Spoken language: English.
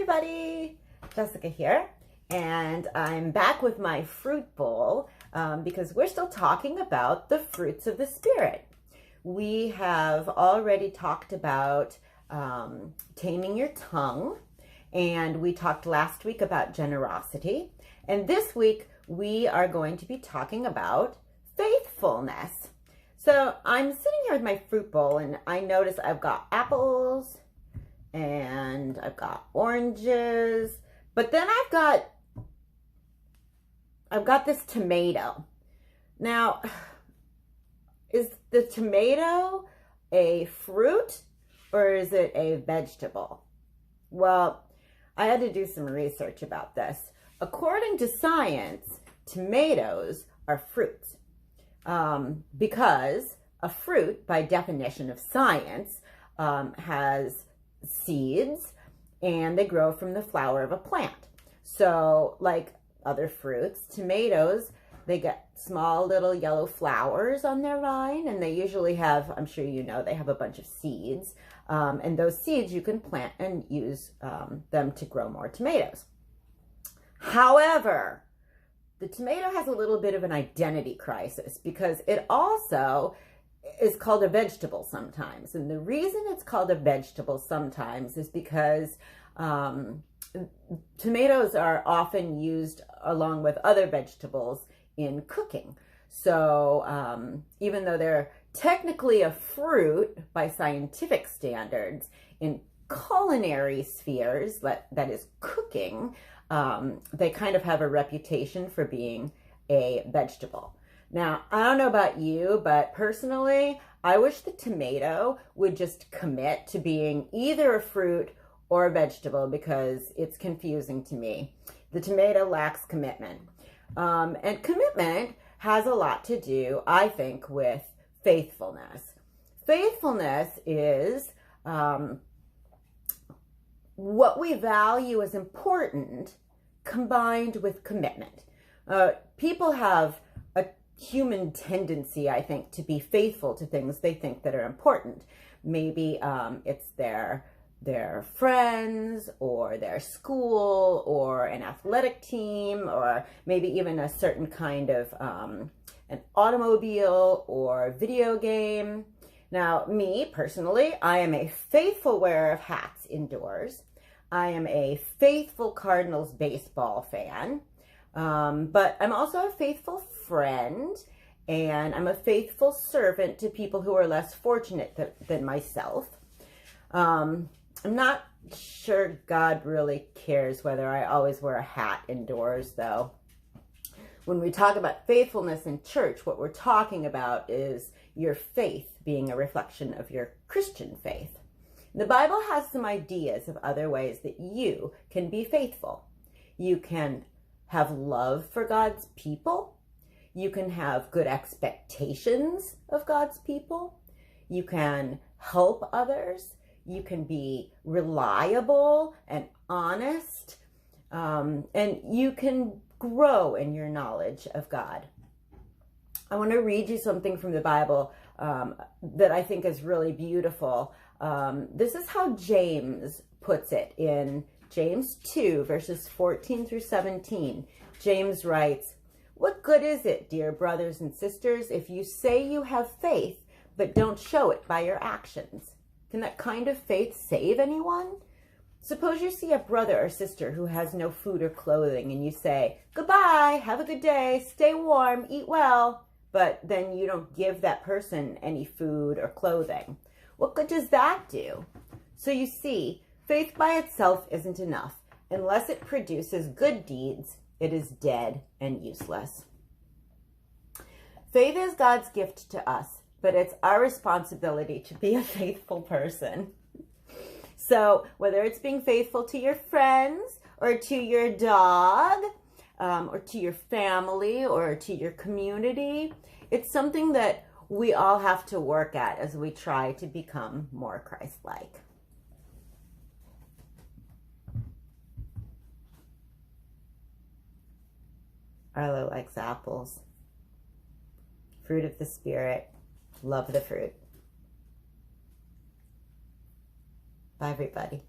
everybody, Jessica here, and I'm back with my fruit bowl because we're still talking about the fruits of the Spirit. We have already talked about taming your tongue, and we talked last week about generosity, and this week we are going to be talking about faithfulness. So I'm sitting here with my fruit bowl, and I notice I've got apples, and I've got oranges, but then I've got this tomato. Now, is the tomato a fruit or is it a vegetable? Well, I had to do some research about this. According to science, tomatoes are fruits because a fruit, by definition of science, has seeds and they grow from the flower of a plant. So like other fruits, tomatoes, they get small little yellow flowers on their vine, and they usually have, I'm sure you know, they have a bunch of seeds, and those seeds you can plant and use them to grow more tomatoes. However, the tomato has a little bit of an identity crisis because it also is called a vegetable sometimes. And the reason it's called a vegetable sometimes is because tomatoes are often used along with other vegetables in cooking. So even though they're technically a fruit by scientific standards, in culinary spheres, that is cooking, they kind of have a reputation for being a vegetable. Now, I don't know about you, but personally, I wish the tomato would just commit to being either a fruit or a vegetable because it's confusing to me. The tomato lacks commitment. And commitment has a lot to do, I think, with faithfulness. Faithfulness is what we value as important combined with commitment. People have a human tendency, I think, to be faithful to things they think that are important. Maybe it's their friends or their school or an athletic team or maybe even a certain kind of an automobile or video game. Now, me personally, I am a faithful wearer of hats indoors. I am a faithful Cardinals baseball fan. But I'm also a faithful friend, and I'm a faithful servant to people who are less fortunate than myself. I'm not sure God really cares whether I always wear a hat indoors, though. When we talk about faithfulness in church, what we're talking about is your faith being a reflection of your Christian faith. The Bible has some ideas of other ways that you can be faithful. You can have love for God's people. You can have good expectations of God's people. You can help others. You can be reliable and honest. And you can grow in your knowledge of God. I want to read you something from the Bible that I think is really beautiful. This is how James puts it in James 2, verses 14 through 17. James writes, "What good is it, dear brothers and sisters, if you say you have faith, but don't show it by your actions? Can that kind of faith save anyone? Suppose you see a brother or sister who has no food or clothing, and you say, 'Goodbye, have a good day, stay warm, eat well,' but then you don't give that person any food or clothing. What good does that do? So you see, faith by itself isn't enough. Unless it produces good deeds, it is dead and useless." Faith is God's gift to us, but it's our responsibility to be a faithful person. So whether it's being faithful to your friends or to your dog or to your family or to your community, it's something that we all have to work at as we try to become more Christ-like. Arlo likes apples. Fruit of the Spirit. Love the fruit. Bye, everybody.